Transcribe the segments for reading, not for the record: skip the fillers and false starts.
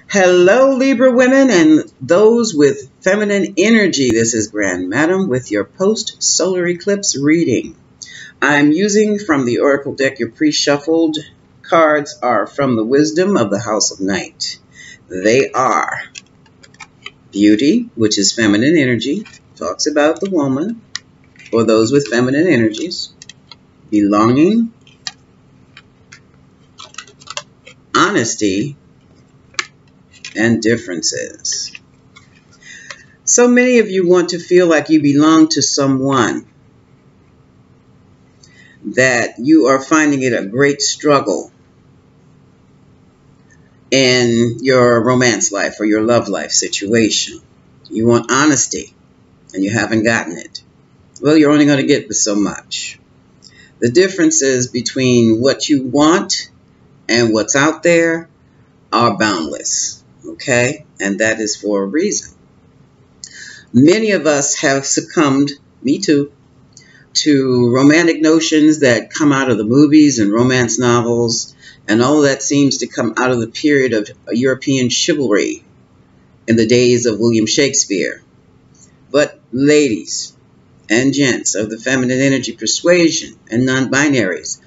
Hello, Libra women and those with feminine energy. This is Grand Madam with your post-solar eclipse reading. I'm using from the Oracle deck your pre-shuffled cards are from the wisdom of the House of Night. They are Beauty, which is feminine energy, talks about the woman or those with feminine energies. Belonging, honesty, and differences. So many of you want to feel like you belong to someone, that you are finding it a great struggle in your romance life or your love life situation. You want honesty and you haven't gotten it. Well, you're only going to get so much. The differences between what you want and what's out there are boundless. Okay, and that is for a reason. Many of us have succumbed, me too, to romantic notions that come out of the movies and romance novels, and all of that seems to come out of the period of European chivalry in the days of William Shakespeare. But ladies and gents of the feminine energy persuasion and non-binaries,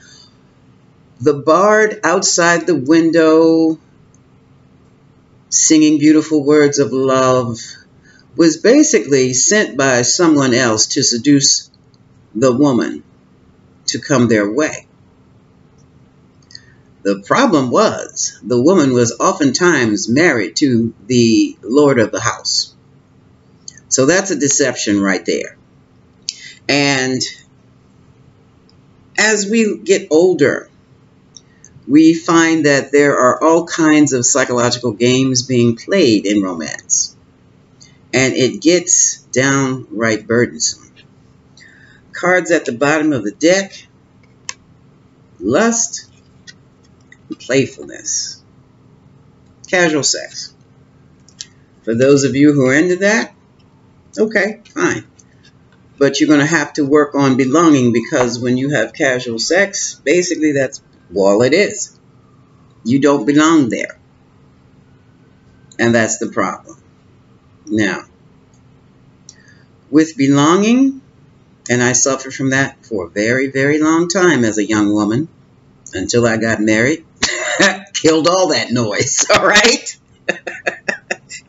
the bard outside the window singing beautiful words of love was basically sent by someone else to seduce the woman to come their way. The problem was the woman was oftentimes married to the lord of the house. So that's a deception right there. And as we get older, we find that there are all kinds of psychological games being played in romance. And it gets downright burdensome. Cards at the bottom of the deck: lust and playfulness. Casual sex. For those of you who are into that, okay, fine. But you're going to have to work on belonging, because when you have casual sex, basically that's all it is. You don't belong there. And that's the problem. Now, with belonging, and I suffered from that for a very, very long time as a young woman, until I got married. Killed all that noise, all right?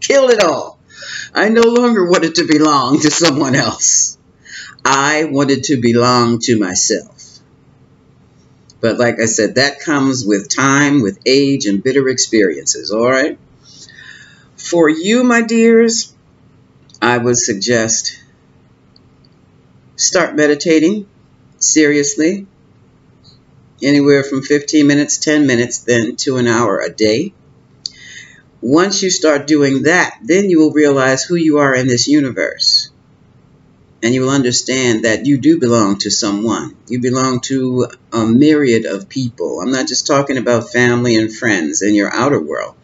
Killed it all. I no longer wanted to belong to someone else. I wanted to belong to myself. But like I said, that comes with time, with age, and bitter experiences, all right? For you, my dears, I would suggest start meditating seriously, anywhere from 15 minutes, 10 minutes, then to an hour a day. Once you start doing that, then you will realize who you are in this universe. And you will understand that you do belong to someone. You belong to a myriad of people. I'm not just talking about family and friends in your outer world,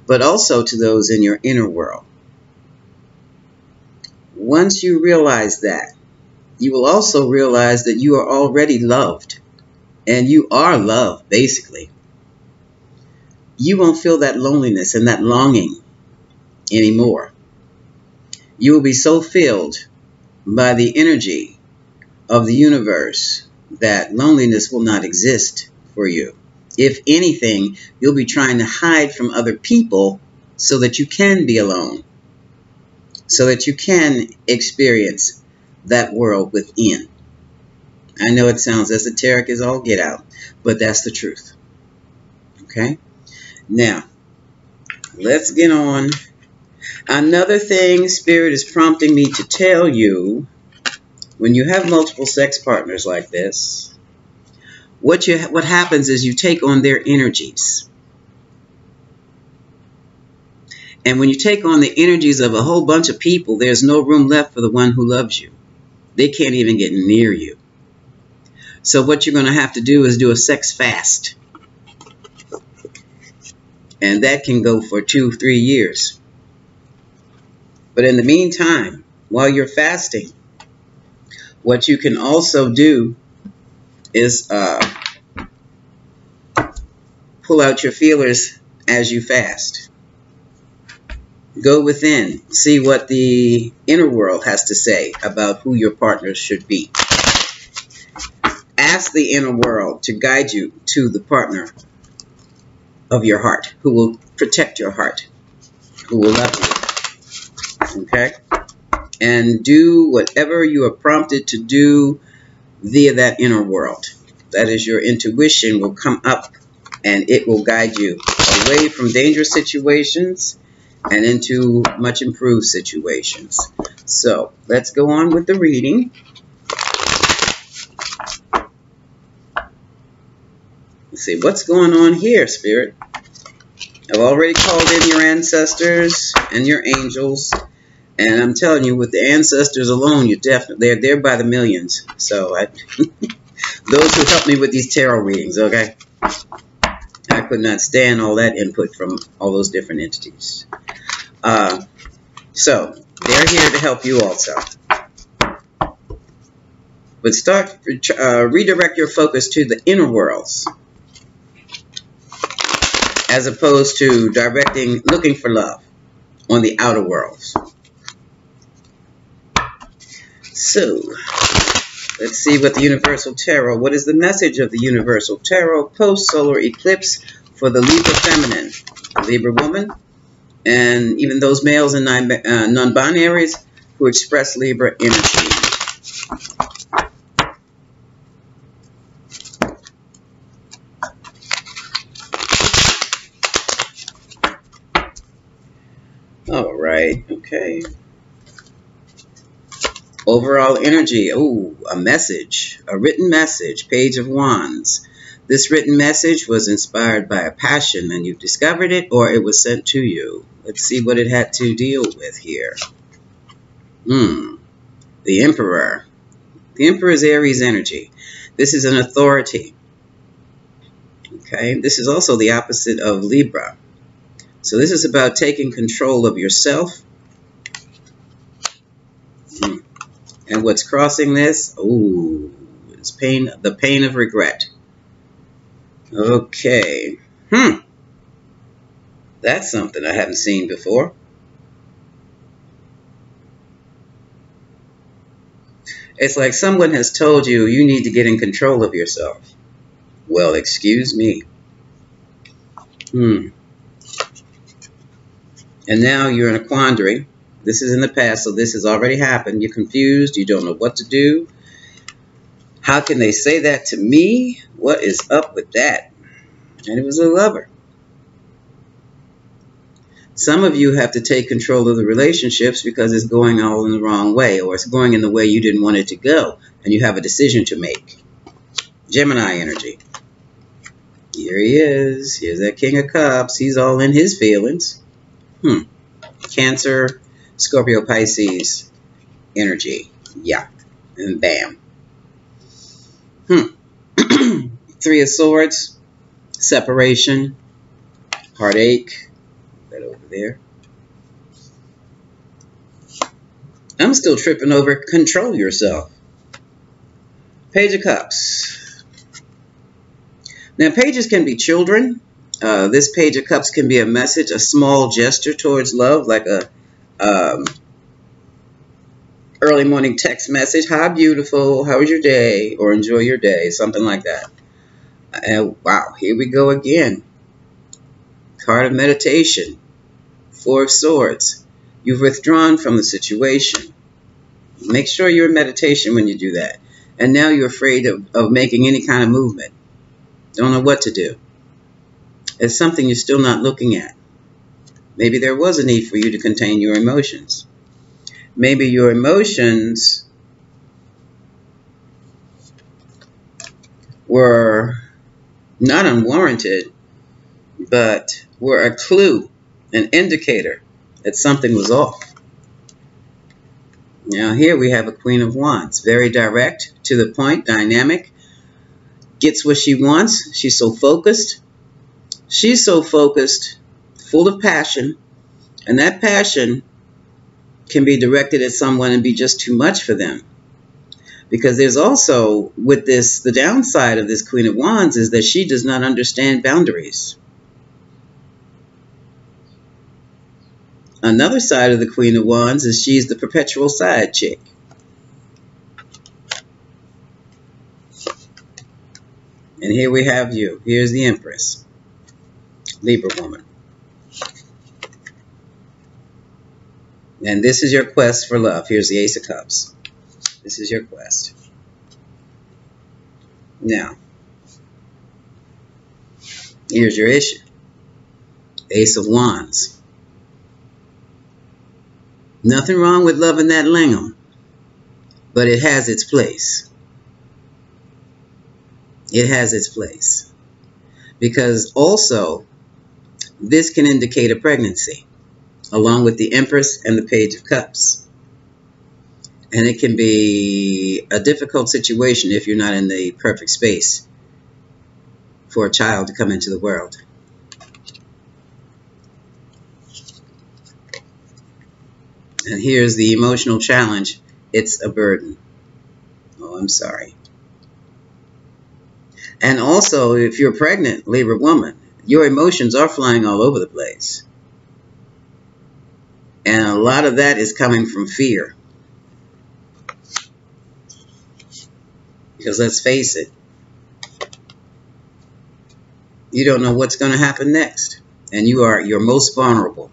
but also to those in your inner world. Once you realize that, you will also realize that you are already loved. And you are loved, basically. You won't feel that loneliness and that longing anymore. You will be so filled by the energy of the universe that loneliness will not exist for you. If anything, you'll be trying to hide from other people so that you can be alone, so that you can experience that world within. I know it sounds esoteric as all get out, but that's the truth. Okay? Now, let's get on. Another thing Spirit is prompting me to tell you, when you have multiple sex partners like this, what happens is you take on their energies. And when you take on the energies of a whole bunch of people, there's no room left for the one who loves you. They can't even get near you. So what you're going to have to do is do a sex fast. And that can go for 2-3 years. But in the meantime, while you're fasting, what you can also do is pull out your feelers as you fast. Go within. See what the inner world has to say about who your partners should be. Ask the inner world to guide you to the partner of your heart, who will protect your heart, who will love you. Okay? And do whatever you are prompted to do via that inner world. That is, your intuition will come up and it will guide you away from dangerous situations and into much improved situations. So let's go on with the reading. Let's see what's going on here, Spirit. I've already called in your ancestors and your angels, and I'm telling you, with the ancestors alone, they're there by the millions. So those who help me with these tarot readings, okay? I could not stand all that input from all those different entities. So they're here to help you also. But redirect your focus to the inner worlds, as opposed to looking for love on the outer worlds. So, let's see what the Universal Tarot, what is the message of the Universal Tarot post-solar eclipse for the Libra feminine, Libra woman, and even those males and non-binaries who express Libra energy. All right, okay. Overall energy. Oh, a message, a written message, Page of Wands. This written message was inspired by a passion and you've discovered it, or it was sent to you. Let's see what it had to deal with here. The Emperor. The Emperor is Aries energy. This is an authority. Okay, this is also the opposite of Libra. So this is about taking control of yourself. And what's crossing this? Oh, it's pain, the pain of regret. Okay. That's something I haven't seen before. It's like someone has told you you need to get in control of yourself. Well, excuse me. And now you're in a quandary. This is in the past, so this has already happened. You're confused. You don't know what to do. How can they say that to me? What is up with that? And it was a lover. Some of you have to take control of the relationships because it's going all in the wrong way, or it's going in the way you didn't want it to go, and you have a decision to make. Gemini energy. Here he is. Here's that King of Cups. He's all in his feelings. Cancer, Scorpio, Pisces energy. Yeah. And bam. Three of Swords. Separation. Heartache. That over there. I'm still tripping over control yourself. Page of Cups. Now, pages can be children. This Page of Cups can be a message, a small gesture towards love, like a early morning text message. Hi, beautiful. How was your day? Or enjoy your day. Something like that. And wow, here we go again. Card of meditation. Four of Swords. You've withdrawn from the situation. Make sure you're in meditation when you do that. And now you're afraid of making any kind of movement. Don't know what to do. It's something you're still not looking at. Maybe there was a need for you to contain your emotions. Maybe your emotions were not unwarranted, but were a clue, an indicator that something was off. Now here we have a Queen of Wands, very direct, to the point, dynamic, gets what she wants. She's so focused. She's so focused, full of passion, and that passion can be directed at someone and be just too much for them. Because there's also, with this, the downside of this Queen of Wands is that she does not understand boundaries. Another side of the Queen of Wands is she's the perpetual side chick. And here we have you. Here's the Empress, Libra woman. And this is your quest for love. Here's the Ace of Cups. This is your quest. Now, here's your issue. Ace of Wands. Nothing wrong with loving that lingam, but it has its place. It has its place. Because also, this can indicate a pregnancy, along with the Empress and the Page of Cups. And it can be a difficult situation if you're not in the perfect space for a child to come into the world. And here's the emotional challenge. It's a burden. Oh, I'm sorry. And also, if you're pregnant, Libra woman, your emotions are flying all over the place. And a lot of that is coming from fear. Because let's face it, you don't know what's going to happen next. And you're most vulnerable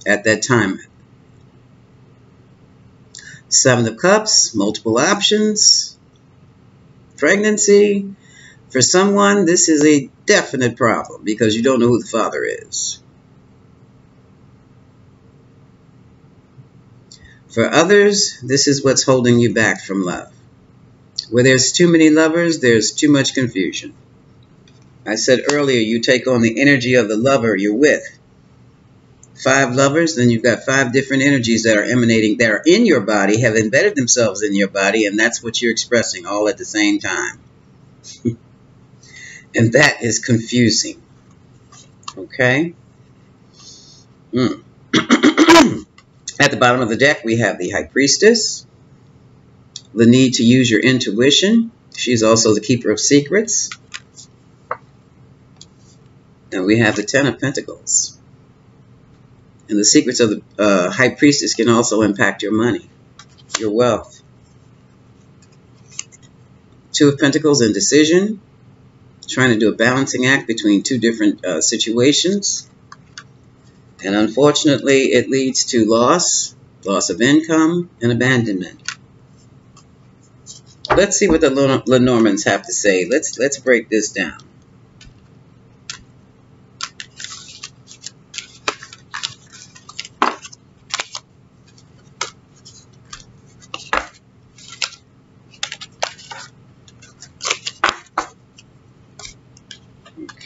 at that time. Seven of Cups, multiple options, pregnancy. For someone, this is a definite problem because you don't know who the father is. For others, this is what's holding you back from love. Where there's too many lovers, there's too much confusion. I said earlier, you take on the energy of the lover you're with. 5 lovers, then you've got 5 different energies that are emanating, that are in your body, have embedded themselves in your body, and that's what you're expressing all at the same time. And that is confusing. Okay? At the bottom of the deck, we have the High Priestess, the need to use your intuition. She's also the keeper of secrets. And we have the 10 of Pentacles. And the secrets of the High Priestess can also impact your money, your wealth. 2 of Pentacles, indecision. Trying to do a balancing act between 2 different situations. And unfortunately, it leads to loss of income, and abandonment. Let's see what the Lenormands have to say. Let's break this down.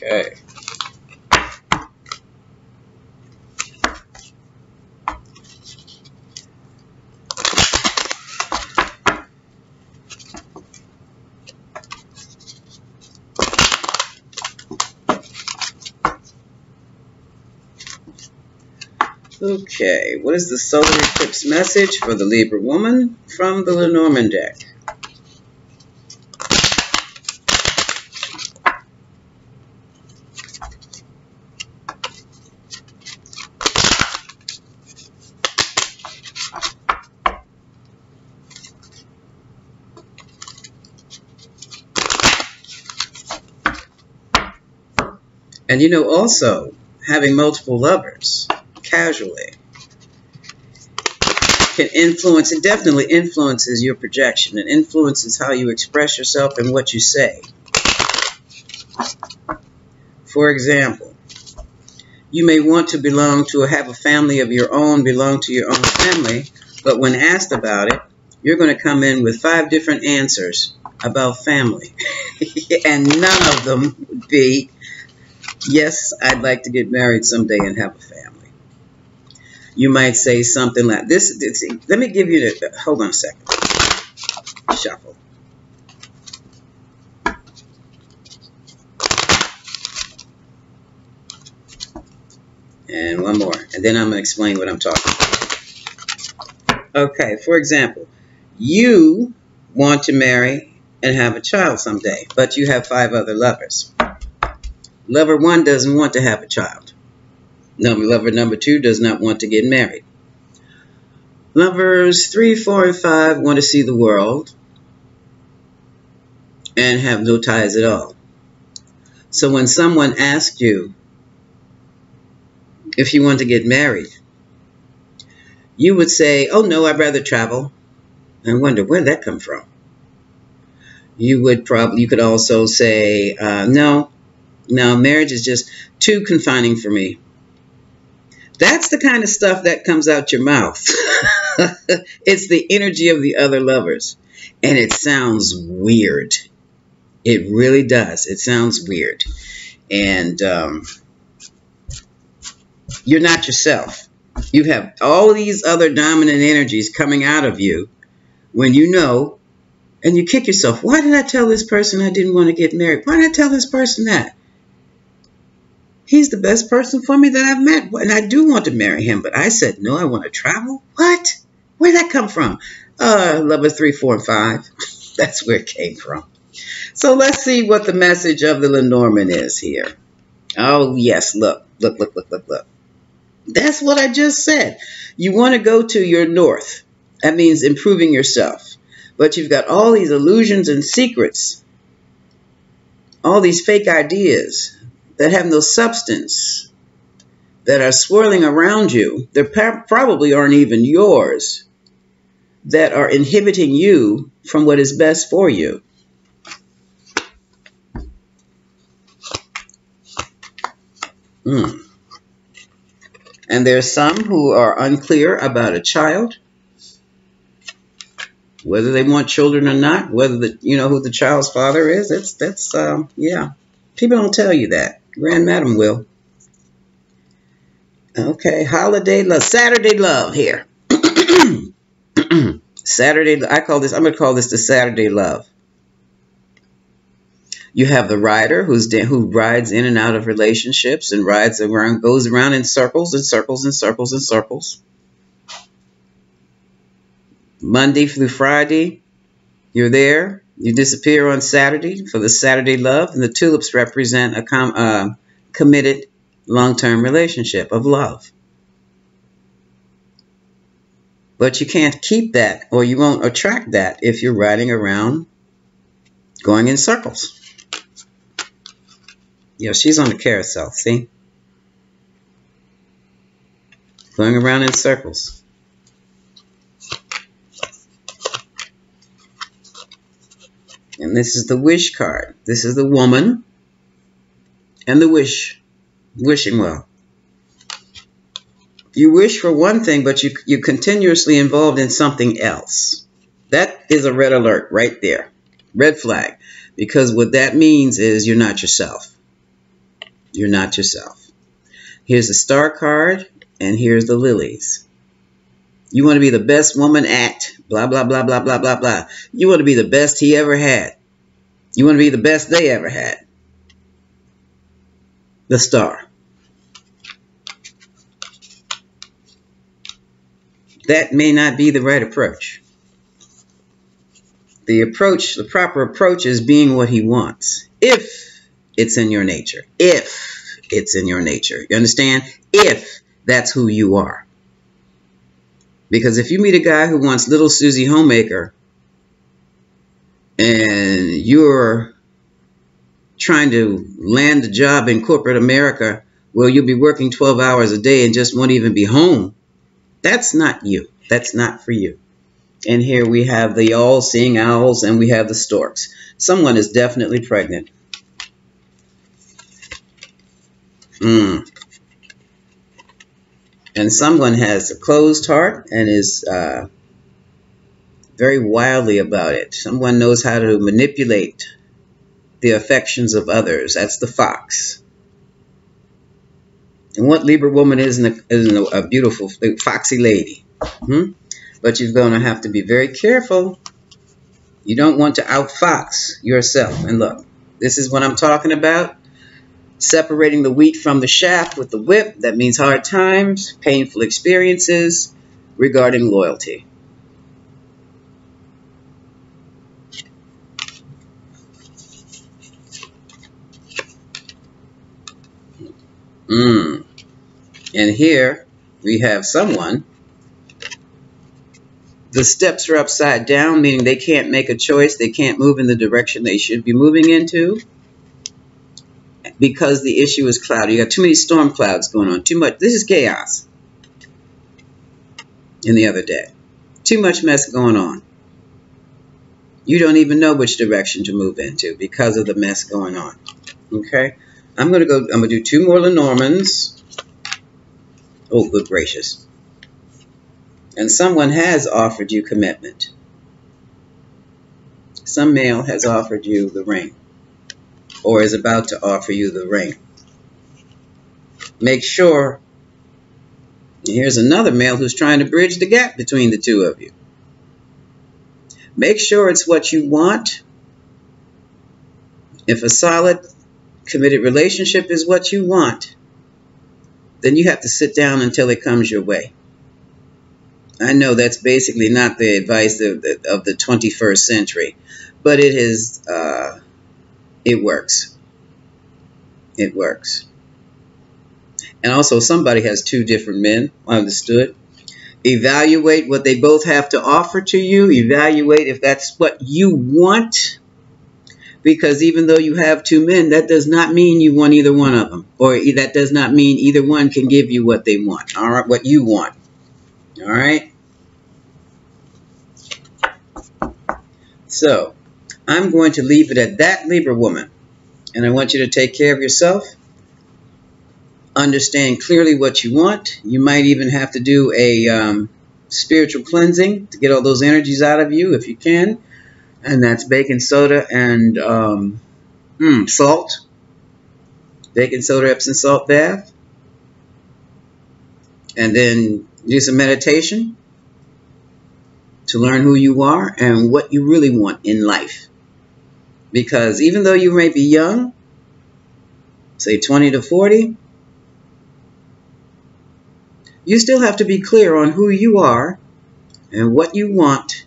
Okay. Okay, what is the solar eclipse message for the Libra woman from the Lenormand deck? And you know, also, having multiple lovers casually can influence, it definitely influences your projection. It influences how you express yourself and what you say. For example, you may want to have a family of your own, belong to your own family, but when asked about it, you're going to come in with 5 different answers about family. And none of them would be, yes, I'd like to get married someday and have a family. You might say something like this. Let me give you the, hold on a second. Shuffle. And one more. And then I'm going to explain what I'm talking about. Okay, for example, you want to marry and have a child someday, but you have 5 other lovers. Lover 1 doesn't want to have a child. Lover number 2 does not want to get married. Lovers 3, 4, and 5 want to see the world and have no ties at all. So when someone asks you if you want to get married, you would say, oh no, I'd rather travel. And wonder, where'd that come from? You could also say, no, marriage is just too confining for me. That's the kind of stuff that comes out your mouth. It's the energy of the other lovers. And it sounds weird. It really does. It sounds weird. And you're not yourself. You have all these other dominant energies coming out of you when you know, and you kick yourself. Why did I tell this person I didn't want to get married? Why did I tell this person that? He's the best person for me that I've met, and I do want to marry him, but I said, no, I want to travel? What? Where'd that come from? Lover 3, 4, and 5. That's where it came from. So let's see what the message of the Lenormand is here. Oh, yes, look. That's what I just said. You want to go to your north. That means improving yourself. But you've got all these illusions and secrets, all these fake ideas that have no substance, that are swirling around you. They probably aren't even yours, that are inhibiting you from what is best for you. And there's some who are unclear about a child, whether they want children or not, whether who the child's father is. Yeah. People don't tell you that. Grand Madam will. Okay, holiday love, Saturday love here. Saturday, I'm going to call this the Saturday love. You have the rider who rides in and out of relationships and goes around in circles and circles and circles and circles. Monday through Friday, you're there. You disappear on Saturday for the Saturday love, and the tulips represent a committed long-term relationship of love. But you can't keep that, or you won't attract that if you're riding around going in circles. Yeah, she's on the carousel, see? Going around in circles. And this is the wish card. This is the woman and the wishing well. You wish for one thing, but you're continuously involved in something else. That is a red alert right there. Red flag. Because what that means is you're not yourself. You're not yourself. Here's the star card, and here's the lilies. You want to be the best woman at blah, blah, blah, blah, blah, blah, blah. You want to be the best he ever had. You want to be the best they ever had. The star. That may not be the right approach. The proper approach is being what he wants. If it's in your nature. If it's in your nature. You understand? If that's who you are. Because if you meet a guy who wants little Susie Homemaker and you're trying to land a job in corporate America where you'll be working 12 hours a day and just won't even be home, that's not you. That's not for you. And here we have the all-seeing owls and we have the storks. Someone is definitely pregnant. And someone has a closed heart and is very wildly about it. Someone knows how to manipulate the affections of others. That's the fox. And what Libra woman is a beautiful, foxy lady. But you're going to have to be very careful. You don't want to outfox yourself. And look, this is what I'm talking about. Separating the wheat from the chaff with the whip. That means hard times, painful experiences regarding loyalty. And here we have someone, the steps are upside down, meaning they can't make a choice. They can't move in the direction they should be moving into because the issue is cloudy. You got too many storm clouds going on. Too much. This is chaos in the other deck. Too much mess going on. You don't even know which direction to move into because of the mess going on. Okay? I'm going to do 2 more Lenormands. Oh, good gracious. And someone has offered you commitment. Some male has offered you the ring or is about to offer you the ring. Make sure, and here's another male who's trying to bridge the gap between the two of you. Make sure it's what you want. If a solid, committed relationship is what you want, then you have to sit down until it comes your way. I know that's basically not the advice of the 21st century, but it is. It works. It works. And also, somebody has 2 different men. Understood. Evaluate what they both have to offer to you. Evaluate if that's what you want. Because even though you have 2 men, that does not mean you want either one of them. Or that does not mean either one can give you what they want. All right, what you want. All right. So, I'm going to leave it at that, Libra woman. And I want you to take care of yourself. Understand clearly what you want. You might even have to do a spiritual cleansing to get all those energies out of you if you can. And that's baking soda and salt. Baking soda, Epsom salt bath. And then do some meditation to learn who you are and what you really want in life. Because even though you may be young, say 20 to 40, you still have to be clear on who you are and what you want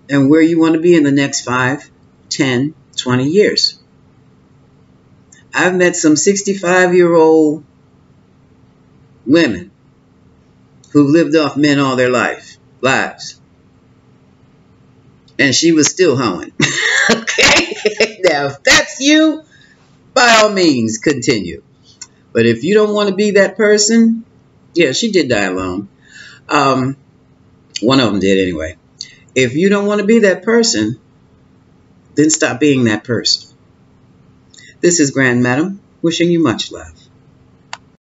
and where you want to be in the next 5, 10, 20 years. I've met some 65-year-old women who lived off men all their lives. And she was still hoeing. Okay? Now, if that's you, by all means, continue. But if you don't want to be that person, yeah, she did die alone. One of them did anyway. If you don't want to be that person, then stop being that person. This is Grand Madam, wishing you much love.